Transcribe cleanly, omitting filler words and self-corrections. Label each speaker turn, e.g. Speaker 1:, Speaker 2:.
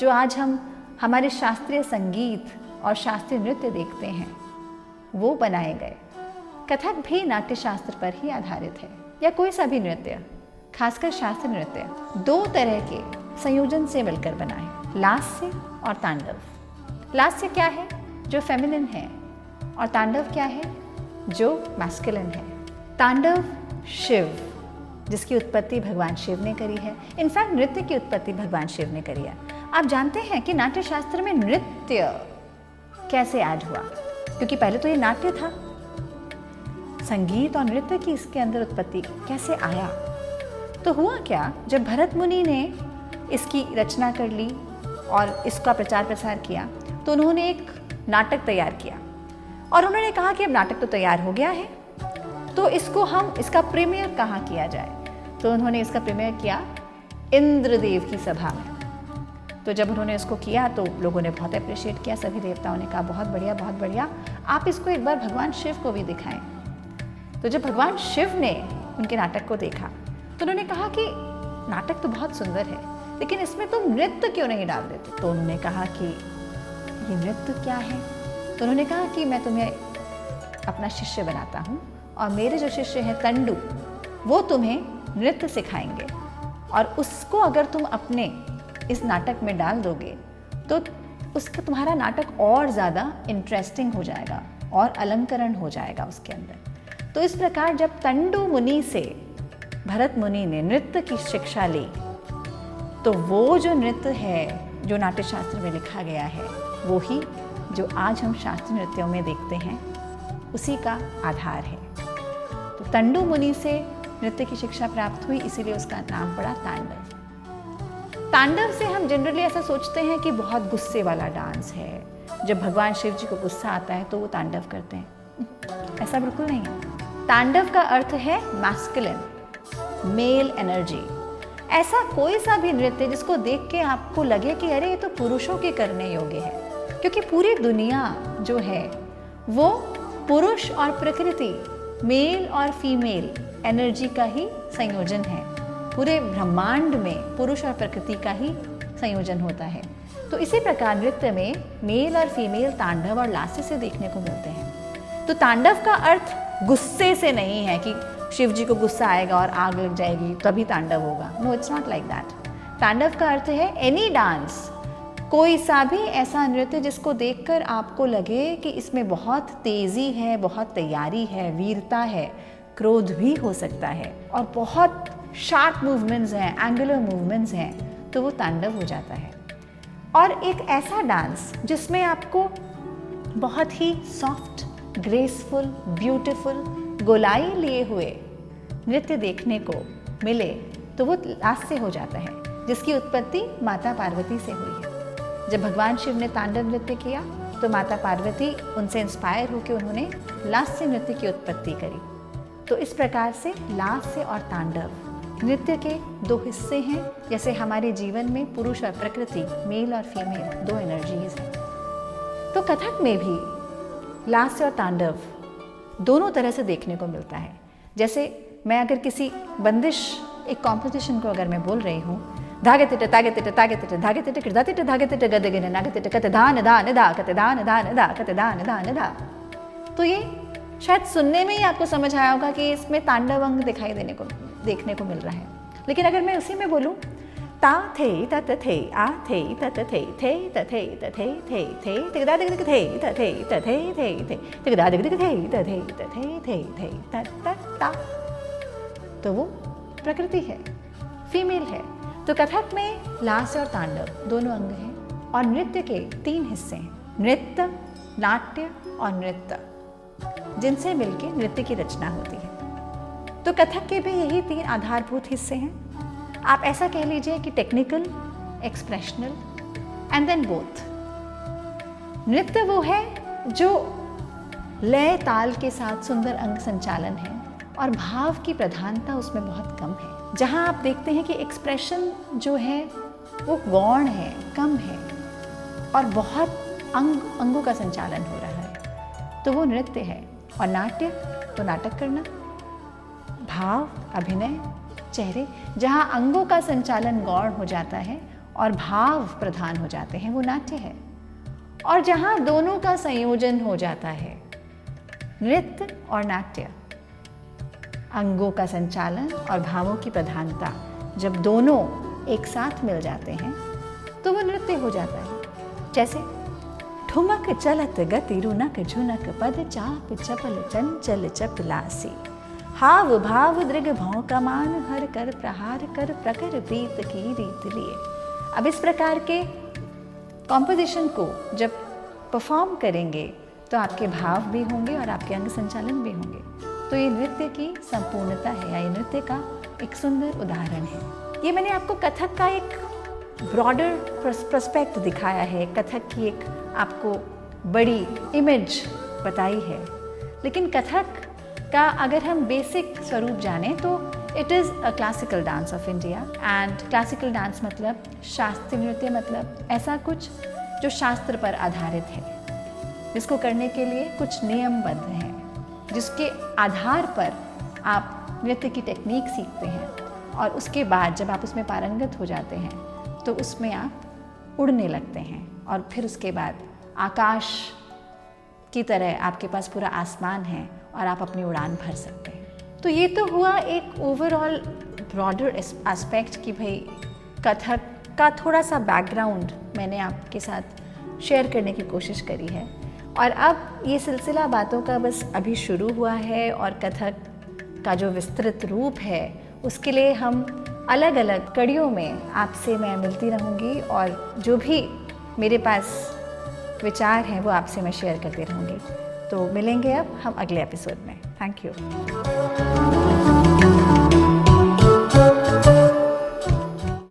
Speaker 1: जो आज हम हमारे शास्त्रीय संगीत और शास्त्रीय नृत्य देखते हैं वो बनाए गए। कथक भी नाट्य शास्त्र पर ही आधारित है, या कोई सा भी नृत्य, खासकर शास्त्रीय नृत्य, दो तरह के संयोजन से मिलकर बना है, लास्य और तांडव। लास्य क्या है? जो फेमिनिन है, और तांडव क्या है? जो मैस्कुलिन है। तांडव शिव, जिसकी उत्पत्ति भगवान शिव ने करी है। इनफैक्ट नृत्य की उत्पत्ति भगवान शिव ने करी है। आप जानते हैं कि नाट्य शास्त्र में नृत्य कैसे ऐड हुआ? क्योंकि पहले तो ये नाट्य था, संगीत और नृत्य की इसके अंदर उत्पत्ति कैसे आया? तो हुआ क्या, जब भरत मुनि ने इसकी रचना कर ली और इसका प्रचार प्रसार किया, तो उन्होंने एक नाटक तैयार किया और उन्होंने कहा कि अब नाटक तो तैयार हो गया है, तो इसका प्रीमियर कहाँ किया जाए? तो उन्होंने इसका प्रीमियर किया इंद्रदेव की सभा में। तो जब उन्होंने इसको किया तो लोगों ने बहुत अप्रिशिएट किया, सभी देवताओं ने कहा बहुत बढ़िया, बहुत बढ़िया, आप इसको एक बार भगवान शिव को भी दिखाएं। तो जब भगवान शिव ने उनके नाटक को देखा तो उन्होंने कहा कि नाटक तो बहुत सुंदर है, लेकिन इसमें तुम नृत्य क्यों नहीं डाल देते? तो उन्होंने कहा कि ये नृत्य क्या है? तो उन्होंने कहा कि मैं तुम्हें अपना शिष्य बनाता हूँ और मेरे जो शिष्य हैं तंडु, वो तुम्हें नृत्य सिखाएंगे, और उसको अगर तुम अपने इस नाटक में डाल दोगे तो उसका तुम्हारा नाटक और ज़्यादा इंटरेस्टिंग हो जाएगा और अलंकरण हो जाएगा उसके अंदर। तो इस प्रकार जब तंडु मुनि से भरत मुनि ने नृत्य की शिक्षा ली, तो वो जो नृत्य है जो नाट्य शास्त्र में लिखा गया है, वो ही जो आज हम शास्त्रीय नृत्यों में देखते हैं, उसी का आधार है। तो तंडु मुनि से नृत्य की शिक्षा प्राप्त हुई, इसीलिए उसका नाम पड़ा तांडव। तांडव से हम जनरली ऐसा सोचते हैं कि बहुत गुस्से वाला डांस है, जब भगवान शिव जी को गुस्सा आता है तो वो तांडव करते हैं। ऐसा बिल्कुल नहीं है। तांडव का अर्थ है मैस्कुलिन, मेल एनर्जी। ऐसा कोई सा भी नृत्य जिसको देख के आपको लगे कि अरे ये तो पुरुषों के करने योग्य है, क्योंकि पूरी दुनिया जो है वो पुरुष और प्रकृति, मेल और फीमेल एनर्जी का ही संयोजन है। पूरे ब्रह्मांड में पुरुष और प्रकृति का ही संयोजन होता है। तो इसी प्रकार नृत्य में मेल और फीमेल तांडव और लास्य से देखने को मिलते हैं। तो तांडव का अर्थ गुस्से से नहीं है कि शिव जी को गुस्सा आएगा और आग लग जाएगी तभी तांडव होगा। No, it's not like that. तांडव का अर्थ है एनी डांस, कोई सा भी ऐसा नृत्य जिसको देखकर आपको लगे कि इसमें बहुत तेजी है, बहुत तैयारी है, वीरता है, क्रोध भी हो सकता है, और बहुत शार्प मूवमेंट्स हैं, एंगुलर मूवमेंट्स हैं, तो वो तांडव हो जाता है। और एक ऐसा डांस जिसमें आपको बहुत ही सॉफ्ट, ग्रेसफुल, ब्यूटीफुल, गोलाई लिए हुए नृत्य देखने को मिले, तो वो लास्य हो जाता है, जिसकी उत्पत्ति माता पार्वती से हुई है। जब भगवान शिव ने तांडव नृत्य किया तो माता पार्वती उनसे इंस्पायर होकर उन्होंने लास्य नृत्य की उत्पत्ति करी। तो इस प्रकार से लास्य और तांडव नृत्य के दो हिस्से हैं। जैसे हमारे जीवन में पुरुष और प्रकृति, मेल और फीमेल, दो एनर्जीज हैं, तो कथक में भी लास्य और तांडव दोनों तरह से देखने को मिलता है। जैसे मैं अगर किसी बंदिश एक कॉम्पोजिशन को अगर मैं बोल रही हूँ, धागे तिट तागे तिट तागे तिट धागे तिट कृदा तिट धागे तिट गद गिन नागे तिट कत धान धान धा कत धान धान धा कत धान धान धा, तो ये शायद सुनने में ही आपको समझ आया होगा कि इसमें तांडव अंग देखने को मिल रहा है। लेकिन अगर मैं उसी में बोलूँ ता थे तत थे आ थे तत थे तथे तथे थे तिगदा दिग थे तथे तथे थे तिगदा दिग थे तथे तथे थे तत ता, तो वो प्रकृति है, फीमेल है। तो कथक में लास्य और तांडव दोनों अंग हैं, और नृत्य के 3 हिस्से हैं, नृत्य, नाट्य और नृत्य, जिनसे मिलकर नृत्य की रचना होती है। तो कथक के भी यही 3 आधारभूत हिस्से हैं। आप ऐसा कह लीजिए कि technical, expressional and then both. नृत्य वो है जो लय ताल के साथ सुंदर अंग संचालन है, और भाव की प्रधानता उसमें बहुत कम है। जहाँ आप देखते हैं कि एक्सप्रेशन जो है वो गौण है, कम है, और बहुत अंगों का संचालन हो रहा है, तो वो नृत्य है। और नाट्य तो नाटक करना, भाव, अभिनय, चेहरे, जहाँ अंगों का संचालन गौण हो जाता है, और भाव प्रधान हो जाते हैं वो नाट्य है। और जहाँ दोनों का संयोजन हो जाता है, नृत्य और नाट्य, अंगों का संचालन और भावों की प्रधानता, जब दोनों एक साथ मिल जाते हैं तो वो नृत्य हो जाता है। जैसे ठुमक चलत गति रुनक झुनक पद चाप चपल चंचल चपलासी, हाव भाव दृग भौं कमान हर कर प्रहार कर प्रकर प्रीत की रीत लिए। अब इस प्रकार के कॉम्पोजिशन को जब परफॉर्म करेंगे तो आपके भाव भी होंगे और आपके अंग संचालन भी होंगे। तो ये नृत्य की संपूर्णता है, या ये नृत्य का एक सुंदर उदाहरण है। ये मैंने आपको कथक का एक ब्रॉडर पर्सपेक्ट दिखाया है, कथक की एक आपको बड़ी इमेज बताई है। लेकिन कथक का अगर हम बेसिक स्वरूप जाने तो it is a classical dance of India. And classical dance मतलब शास्त्रीय नृत्य, मतलब ऐसा कुछ जो शास्त्र पर आधारित है, जिसको करने के लिए कुछ नियमबद्ध हैं, जिसके आधार पर आप नृत्य की टेक्निक सीखते हैं और उसके बाद जब आप उसमें पारंगत हो जाते हैं तो उसमें आप उड़ने लगते हैं और फिर उसके बाद आकाश की तरह आपके पास पूरा आसमान है और आप अपनी उड़ान भर सकते हैं। तो ये तो हुआ एक ओवरऑल ब्रॉडर एस्पेक्ट कि भाई कथक का थोड़ा सा बैकग्राउंड मैंने आपके साथ शेयर करने की कोशिश करी है। और अब ये सिलसिला बातों का बस अभी शुरू हुआ है और कथक का जो विस्तृत रूप है उसके लिए हम अलग अलग कड़ियों में आपसे मैं मिलती रहूँगी और जो भी मेरे पास विचार हैं वो आपसे मैं शेयर करती रहूँगी। तो मिलेंगे अब हम अगले एपिसोड में। Thank you.